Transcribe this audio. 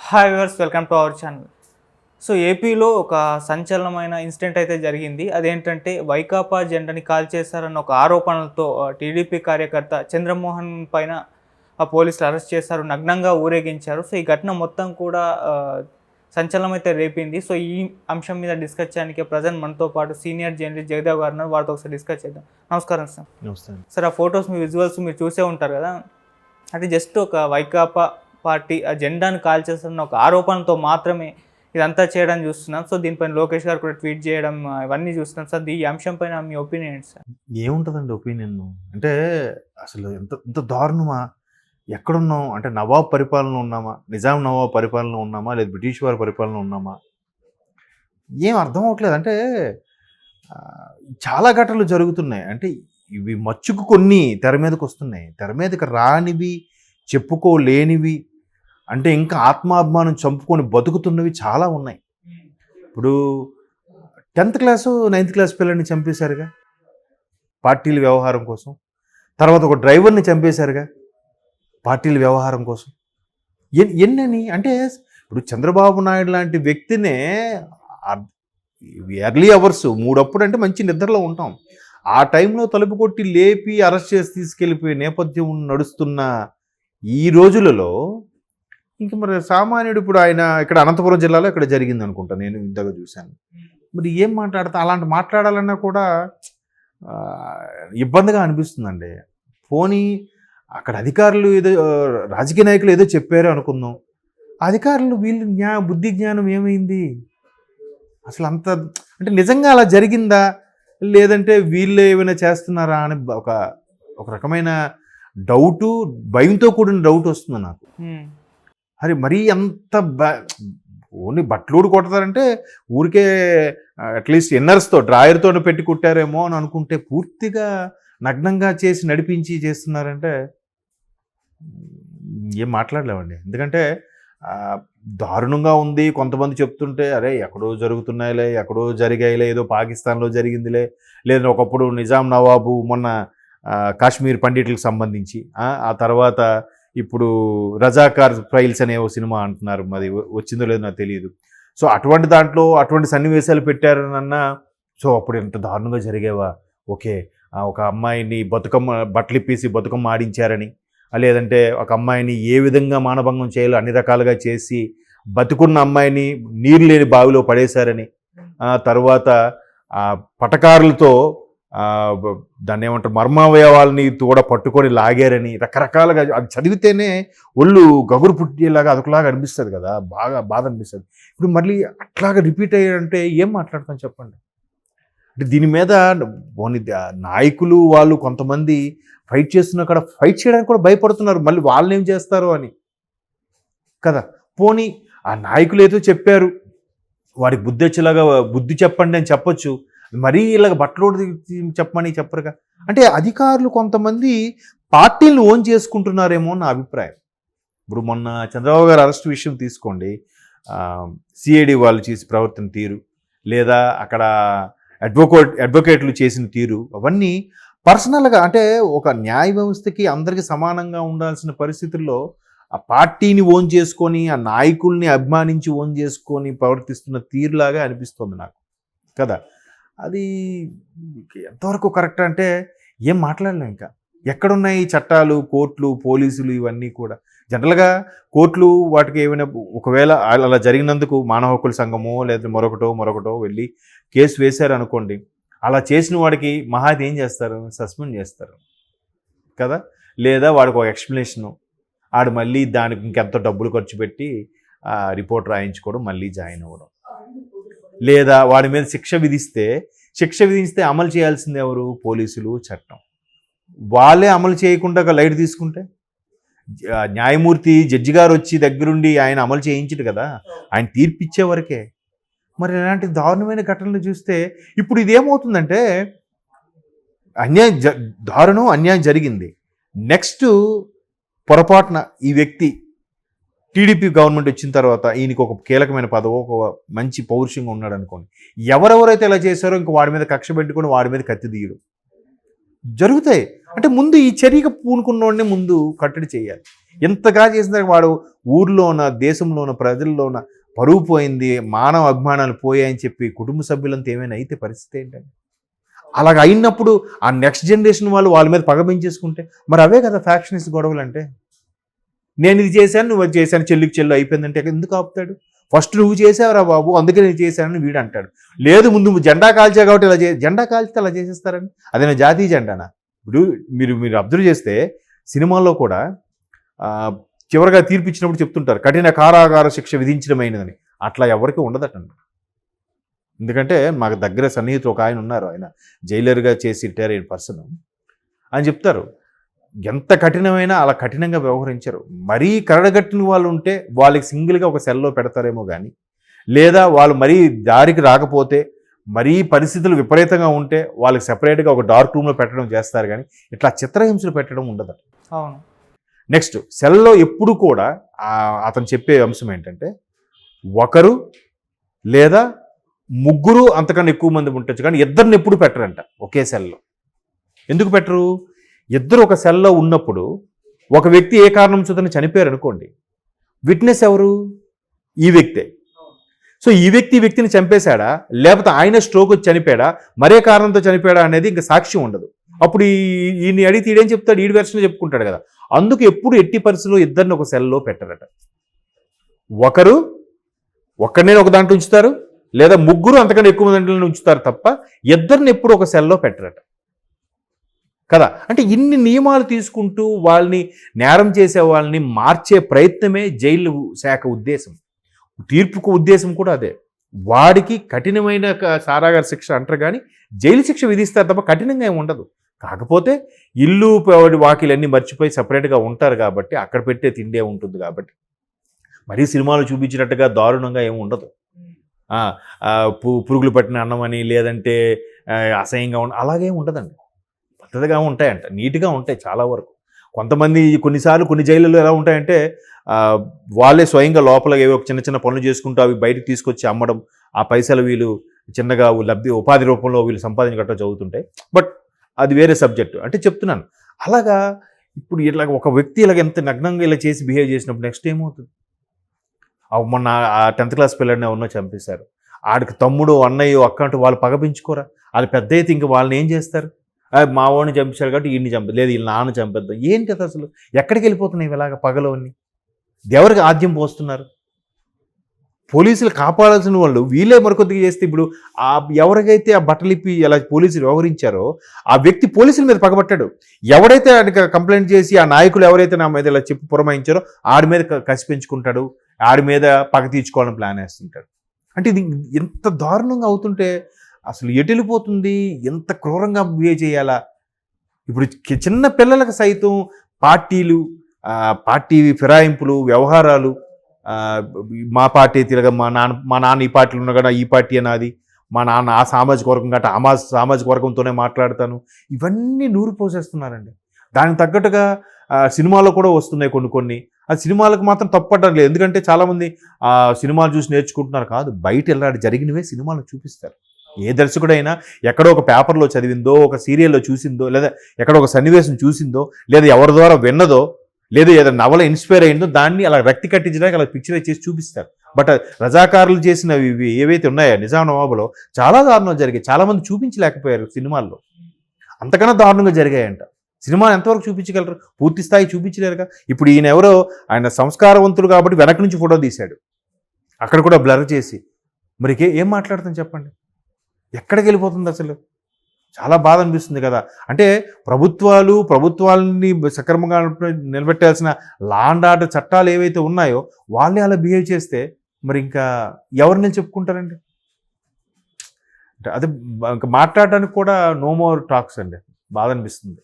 Hi viewers, welcome to our channel. So ఏపీలో ఒక సంచలనమైన incident అయితే జరిగింది. అదేంటంటే వైకాపా జెండాని కాల్చేశారన్న ఒక ఆరోపణలతో టీడీపీ కార్యకర్త చంద్రమోహన్ పైన పోలీసులు అరెస్ట్ చేశారు, నగ్నంగా ఊరేగించారు. సో ఈ ఘటన మొత్తం కూడా సంచలనం అయితే రేపింది. సో ఈ అంశం మీద డిస్కస్ చేయడానికి ప్రజెంట్ మనతో పాటు సీనియర్ జర్నలిస్ట్ జగదేవ్ గారు ఉన్నారు. వారితో ఒకసారి డిస్కస్ చేద్దాం. నమస్కారం సార్. నమస్తే సార్, ఆ ఫొటోస్ మీ విజువల్స్ మీరు చూసే ఉంటారు కదా, అంటే జస్ట్ ఒక వైకాపా పార్టీ ఆ జెండాను కాల్చేస్తున్న ఒక ఆరోపణతో మాత్రమే ఇదంతా చేయడం చూస్తున్నాం. సో దీనిపైన లోకేష్ గారు కూడా ట్వీట్ చేయడం ఇవన్నీ చూస్తున్నాం. సార్, ఈ అంశం పైన మీ ఒపీనియన్ ఏంటి సార్? ఏముంటుందండి ఒపీనియన్? అంటే అసలు ఎంత దారుణమా? ఎక్కడున్నాం? అంటే నవాబ్ పరిపాలన ఉన్నామా, నిజాం నవాబ్ పరిపాలన ఉన్నామా, లేదా బ్రిటిష్ వారి పరిపాలన ఉన్నామా? ఏం అర్థం అవ్వట్లేదు. అంటే చాలా ఘటనలు జరుగుతున్నాయి. అంటే ఇవి మచ్చుకు కొన్ని తెర మీదకి వస్తున్నాయి. తెర మీదకి రానివి, చెప్పుకోలేనివి, అంటే ఇంకా ఆత్మాభిమానం చంపుకొని బతుకుతున్నవి చాలా ఉన్నాయి. ఇప్పుడు 10th క్లాసు 9th క్లాస్ పిల్లల్ని చంపేశారుగా పార్టీల వ్యవహారం కోసం. తర్వాత ఒక డ్రైవర్ని చంపేశారుగా పార్టీల వ్యవహారం కోసం. ఎన్నని అంటే ఇప్పుడు చంద్రబాబు నాయుడు లాంటి వ్యక్తినే ఎర్లీ అవర్స్ 3 అప్పుడు అంటే మంచి నిద్రలో ఉంటాం. ఆ టైంలో తలుపు కొట్టి లేపి అరెస్ట్ చేసి తీసుకెళ్ళిపోయే నేపథ్యం నడుస్తున్న ఈ రోజులలో ఇంక మరి సామాన్యుడు ఇప్పుడు ఆయన ఇక్కడ అనంతపురం జిల్లాలో ఇక్కడ జరిగింది అనుకుంటా, నేను ఇంతగా చూశాను. మరి ఏం మాట్లాడతా, అలాంటి మాట్లాడాలన్నా కూడా ఇబ్బందిగా అనిపిస్తుందండి. పోనీ అక్కడ అధికారులు ఏదో రాజకీయ నాయకులు ఏదో చెప్పారు అనుకుందాం, అధికారులు వీళ్ళు బుద్ధి జ్ఞానం ఏమైంది అసలు? అంత అంటే నిజంగా అలా జరిగిందా, లేదంటే వీళ్ళు ఏమైనా చేస్తున్నారా అని ఒక రకమైన డౌటు, భయంతో కూడిన డౌట్ వస్తుంది నాకు. అరే మరీ అంత ఓన్లీ బట్టలుడు కొడతారంటే ఊరికే అట్లీస్ట్ ఇన్నర్స్తో డ్రాయర్తో పెట్టి కుట్టారేమో అని అనుకుంటే, పూర్తిగా నగ్నంగా చేసి నడిపించి చేస్తున్నారంటే ఏం మాట్లాడలేమండి. ఎందుకంటే దారుణంగా ఉంది. కొంతమంది చెప్తుంటే అరే ఎక్కడో జరుగుతున్నాయిలే, ఎక్కడో జరిగాయిలే, ఏదో పాకిస్తాన్లో జరిగిందిలే, లేదా ఒకప్పుడు నిజాం నవాబు మొన్న కాశ్మీర్ పండిట్లకు సంబంధించి, ఆ తర్వాత ఇప్పుడు రజాకార్ ఫైల్స్ అనే ఓ సినిమా అంటున్నారు, మరి వచ్చిందో లేదో నాకు తెలియదు. సో అటువంటి దాంట్లో అటువంటి సన్నివేశాలు పెట్టారనన్నా, సో అప్పుడు ఎంత దారుణంగా జరిగేవా, ఓకే ఒక అమ్మాయిని బట్టలు ఇప్పేసి బతుకమ్మ ఆడించారని, లేదంటే ఒక అమ్మాయిని ఏ విధంగా మానభంగం చేయాలో అన్ని రకాలుగా చేసి బతుకున్న అమ్మాయిని నీరు లేని బావిలో పడేశారని, తర్వాత పటకారులతో దాన్ని ఏమంటారు మర్మావయవాల్ని కూడా పట్టుకొని లాగారని, రకరకాలుగా అది చదివితేనే ఒళ్ళు గగురు పుట్టేలాగా అదొకలాగా అనిపిస్తుంది కదా, బాగా బాధ అనిపిస్తుంది. ఇప్పుడు మళ్ళీ అట్లాగా రిపీట్ అయ్యారంటే ఏం మాట్లాడతాం చెప్పండి? అంటే దీని మీద నాయకులు వాళ్ళు కొంతమంది ఫైట్ చేస్తున్న కాడ ఫైట్ చేయడానికి కూడా భయపడుతున్నారు, మళ్ళీ వాళ్ళని ఏం చేస్తారు అని కదా. పోనీ ఆ నాయకులు ఏదో చెప్పారు, వాడికి బుద్ధి వచ్చేలాగా బుద్ధి చెప్పండి అని చెప్పొచ్చు, మరీ ఇలాగ బట్టలు చెప్పమని చెప్పరుగా. అంటే అధికారులు కొంతమంది పార్టీలను ఓన్ చేసుకుంటున్నారేమో నా అభిప్రాయం. ఇప్పుడు మొన్న చంద్రబాబు గారు అరెస్ట్ విషయం తీసుకోండి, సిఐడి వాళ్ళు చేసి ప్రవర్తన తీరు, లేదా అక్కడ అడ్వకేట్లు చేసిన తీరు, అవన్నీ పర్సనల్గా అంటే ఒక న్యాయ వ్యవస్థకి అందరికీ సమానంగా ఉండాల్సిన పరిస్థితుల్లో ఆ పార్టీని ఓన్ చేసుకొని, ఆ నాయకుల్ని అభిమానించి ఓన్ చేసుకొని ప్రవర్తిస్తున్న తీరులాగా అనిపిస్తుంది నాకు కదా. అది ఎంతవరకు కరెక్ట్ అంటే ఏం మాట్లాడలేం. ఇంకా ఎక్కడున్నాయి చట్టాలు, కోర్టులు, పోలీసులు, ఇవన్నీ కూడా జనరల్గా కోర్టులు వాటికి ఏమైనా ఒకవేళ అలా జరిగినందుకు మానవ హక్కుల సంఘమో లేదా మరొకటో వెళ్ళి కేసు వేశారు అనుకోండి, అలా చేసిన వాడికి మహా అయితే ఏం చేస్తారు, సస్పెండ్ చేస్తారు కదా, లేదా వాడికి ఒక ఎక్స్ప్లెనేషను, ఆడు మళ్ళీ దానికి ఇంకెంతో డబ్బులు ఖర్చు పెట్టి రిపోర్ట్ రాయించుకోవడం, మళ్ళీ జాయిన్ అవ్వడం, లేదా వాడి మీద శిక్ష విధిస్తే అమలు చేయాల్సింది ఎవరు? పోలీసులు, చట్టం. వాళ్ళే అమలు చేయకుండా లైట్ తీసుకుంటే, న్యాయమూర్తి జడ్జి గారు వచ్చి దగ్గరుండి ఆయన అమలు చేయించడు కదా, ఆయన తీర్పిచ్చే వరకే. మరి ఇలాంటి దారుణమైన ఘటనలు చూస్తే ఇప్పుడు ఇదేమవుతుందంటే అన్యాయం జరిగింది. నెక్స్ట్ పొరపాటున ఈ వ్యక్తి టీడీపీ గవర్నమెంట్ వచ్చిన తర్వాత ఈయనకి ఒక కీలకమైన పదవి, ఒక మంచి పౌరుషంగా ఉన్నాడు అనుకోండి, ఎవరెవరైతే ఇలా చేశారో ఇంక వాడి మీద కక్ష పెట్టుకొని వాడి మీద కత్తి తీయడం, జరుగుతాయి. అంటే ముందు ఈ చర్యకు పూనుకున్నోడిని ముందు కట్టడి చేయాలి. ఎంతగా చేసిన వాడు ఊర్లోన, దేశంలోన, ప్రజల్లోన పరువు పోయింది, మానవ అభిమానాలు పోయాయని చెప్పి కుటుంబ సభ్యులంతా ఏమైనా అయితే పరిస్థితి ఏంటండి? అలాగ అయినప్పుడు ఆ నెక్స్ట్ జనరేషన్ వాళ్ళు వాళ్ళ మీద పగ పెంచేసుకుంటే మరి అవే కదా ఫ్యాక్షనిస్ట్ గొడవలు అంటే. నేను ఇది చేశాను, నువ్వు అది చేశాను, చెల్లికి చెల్లు అయిపోయిందంటే ఎందుకు ఆపుతాడు? ఫస్ట్ నువ్వు చేసావురా బాబు, అందుకే నేను చేశానని వీడు అంటాడు. లేదు ముందు నువ్వు జెండా కాల్చా కాబట్టి ఇలా జెండా కాల్చితే అలా చేసేస్తారని. అదేనా జాతీయ జెండానా? ఇప్పుడు మీరు అబ్జర్వ్ చేస్తే సినిమాల్లో కూడా చివరిగా తీర్పు ఇచ్చినప్పుడు చెప్తుంటారు కఠిన కారాగార శిక్ష విధించడమైనదని. అట్లా ఎవరికి ఉండదటండి. ఎందుకంటే మాకు దగ్గర సన్నిహితులు ఒక ఆయన ఉన్నారు, ఆయన జైలర్గా చేసి రిటైర్ అయిన పర్సన్. అని చెప్తారు ఎంత కఠినమైనా అలా కఠినంగా వ్యవహరించరు. మరీ కరడగట్టిన వాళ్ళు ఉంటే వాళ్ళకి సింగిల్గా ఒక సెల్లో పెడతారేమో కానీ, లేదా వాళ్ళు మరీ దారికి రాకపోతే, మరీ పరిస్థితులు విపరీతంగా ఉంటే వాళ్ళకి సెపరేట్గా ఒక డార్క్ రూమ్లో పెట్టడం చేస్తారు కానీ ఇట్లా చిత్రహింసలు పెట్టడం ఉండదు. అవును. నెక్స్ట్ సెల్లో ఎప్పుడు కూడా అతను చెప్పే అంశం ఏంటంటే ఒకరు లేదా ముగ్గురు అంతకన్నా ఎక్కువ మంది ఉండొచ్చు కానీ ఇద్దరిని ఎప్పుడు పెట్టరంట ఒకే సెల్లో. ఎందుకు పెట్టరు? ఇద్దరు ఒక సెల్లో ఉన్నప్పుడు ఒక వ్యక్తి ఏ కారణం చూదని చనిపోయారు అనుకోండి, విట్నెస్ ఎవరు? ఈ వ్యక్తే. సో ఈ వ్యక్తిని చంపేశాడా, లేకపోతే ఆయన స్ట్రోక్ వచ్చి చనిపోయాడా, మరే కారణంతో చనిపోయాడా అనేది ఇంకా సాక్ష్యం ఉండదు. అప్పుడు ఈయన్ని అడిగితే ఈడేం చెప్తాడు? ఈడి వెర్షన్ చెప్పుకుంటాడు కదా. అందుకు ఎప్పుడు ఎట్టి పరిస్థితుల్లో ఇద్దరిని ఒక సెల్లో పెట్టరట. ఒక్కరినే ఒక దాంట్లో ఉంచుతారు, లేదా ముగ్గురు అంతకన్నా ఎక్కువ దాంట్లో ఉంచుతారు తప్ప ఇద్దరిని ఎప్పుడు ఒక సెల్లో పెట్టరట కదా. అంటే ఇన్ని నియమాలు తీసుకుంటూ వాళ్ళని నేరం చేసే వాళ్ళని మార్చే ప్రయత్నమే జైలు శాఖ ఉద్దేశం. తీర్పుకు ఉద్దేశం కూడా అదే. వాడికి కఠినమైన కారాగార శిక్ష అంటారు కానీ జైలు శిక్ష విధిస్తారు తప్ప కఠినంగా ఏమి ఉండదు. కాకపోతే ఇల్లు వాకిలన్నీ మర్చిపోయి సపరేట్గా ఉంటారు కాబట్టి అక్కడ పెట్టే తిండే ఉంటుంది కాబట్టి మరీ సినిమాలు చూపించినట్టుగా దారుణంగా ఏమి ఉండదు. పురుగులు పట్టిన అన్నం అని లేదంటే అసహ్యంగా అలాగే ఉండదండి. పద్ధతిగా ఉంటాయంట, నీట్గా ఉంటాయి చాలా వరకు. కొంతమంది కొన్నిసార్లు కొన్ని జైళ్ళలో ఎలా ఉంటాయంటే వాళ్ళే స్వయంగా లోపల ఏవో చిన్న చిన్న పనులు చేసుకుంటూ అవి బయటకు తీసుకొచ్చి అమ్మడం, ఆ పైసలు వీళ్ళు చిన్నగా ఉపాధి రూపంలో వీళ్ళు సంపాదించగట్ట చదువుతుంటాయి. బట్ అది వేరే సబ్జెక్టు. అంటే చెప్తున్నాను అలాగా. ఇప్పుడు ఇట్లా ఒక వ్యక్తి ఇలాగ ఎంత నగ్నంగా ఇలా చేసి బిహేవ్ చేసినప్పుడు నెక్స్ట్ ఏమవుతుంది? మొన్న ఆ 10th క్లాస్ పిల్లడిని ఎవరినో చంపేశారు. ఆడికి తమ్ముడు, అన్నయ్యో, అక్క అంటూ వాళ్ళు పగపించుకోరా? వాళ్ళు పెద్ద అయితే ఇంక వాళ్ళని ఏం చేస్తారు? మా వాడిని చంపేశారు కాబట్టి ఈయన్ని చంపదు, లేదు వీళ్ళ నాన్న చంపేద్దాం. ఏంటి అది అసలు? ఎక్కడికి వెళ్ళిపోతున్నాయి ఇలాగ పగలవన్నీ? ఎవరికి ఆద్యం పోస్తున్నారు? పోలీసులు కాపాడాల్సిన వాళ్ళు వీళ్ళే మరికొద్దిగా చేస్తే ఇప్పుడు ఎవరికైతే ఆ బట్టలిప్పి ఎలా పోలీసులు వ్యవహరించారో ఆ వ్యక్తి పోలీసుల మీద పగబట్టాడు. ఎవడైతే ఆయనకి కంప్లైంట్ చేసి ఆ నాయకులు ఎవరైతే నా మీద ఇలా చెప్పి పురమాయించారో ఆడి మీద కసి పెంచుకుంటాడు, ఆడి మీద పగ తీర్చుకోవాలని ప్లాన్ వేస్తుంటాడు. అంటే ఇది ఎంత దారుణంగా అవుతుంటే అసలు ఎటు వెళ్ళిపోతుంది? ఎంత క్రూరంగా బిహేవ్ చేయాలా? ఇప్పుడు చిన్న పిల్లలకు సైతం పార్టీలు, పార్టీ ఫిరాయింపులు, వ్యవహారాలు, మా పార్టీ తిరగ, మా నాన్న ఈ పార్టీలో ఉన్నా కదా ఈ పార్టీ అనాది, మా నాన్న ఆ సామాజిక వర్గం గట్ట ఆ సామాజిక వర్గంతోనే మాట్లాడతాను, ఇవన్నీ నూరు పోసేస్తున్నారండి. దానికి తగ్గట్టుగా సినిమాలో కూడా వస్తున్నాయి కొన్ని. ఆ సినిమాలకు మాత్రం తప్పడం లేదు. ఎందుకంటే చాలామంది సినిమాలు చూసి నేర్చుకుంటున్నారు కాదు, బయట ఎలాంటి జరిగినవే సినిమాలు చూపిస్తారు. ఏ దర్శకుడైనా ఎక్కడో ఒక పేపర్లో చదివిందో, ఒక సీరియల్లో చూసిందో, లేదా ఎక్కడో ఒక సన్నివేశం చూసిందో, లేదా ఎవరి ద్వారా విన్నదో, లేదా ఏదైనా నవల ఇన్స్పైర్ అయిందో దాన్ని అలా రక్తి కట్టించడానికి అలా పిక్చరైజ్ చేసి చూపిస్తారు. బట్ రజాకారులు చేసినవి ఇవి ఏవైతే ఉన్నాయో నిజాం నవాబులో చాలా దారుణం జరిగాయి. చాలామంది చూపించలేకపోయారు సినిమాల్లో, అంతకన్నా దారుణంగా జరిగాయంట. సినిమాని ఎంతవరకు చూపించగలరు? పూర్తి స్థాయి చూపించలేరుగా. ఇప్పుడు ఈయన ఎవరో ఆయన సంస్కారవంతుడు కాబట్టి వెనక నుంచి ఫోటో తీశాడు, అక్కడ కూడా బ్లర్ చేసి. మరి ఏం మాట్లాడుతాం చెప్పండి? ఎక్కడికి వెళ్ళిపోతుంది అసలు? చాలా బాధ అనిపిస్తుంది కదా. అంటే ప్రభుత్వాలని సక్రమంగా నిలబెట్టాల్సిన లా అండ్ ఆర్డర్ చట్టాలు ఏవైతే ఉన్నాయో వాళ్ళే అలా బిహేవ్ చేస్తే మరి ఇంకా ఎవరిని చెప్పుకుంటారండి? అంటే అది ఇంకా మాట్లాడడానికి కూడా నో మోర్ టాక్స్ అండి. బాధ అనిపిస్తుంది.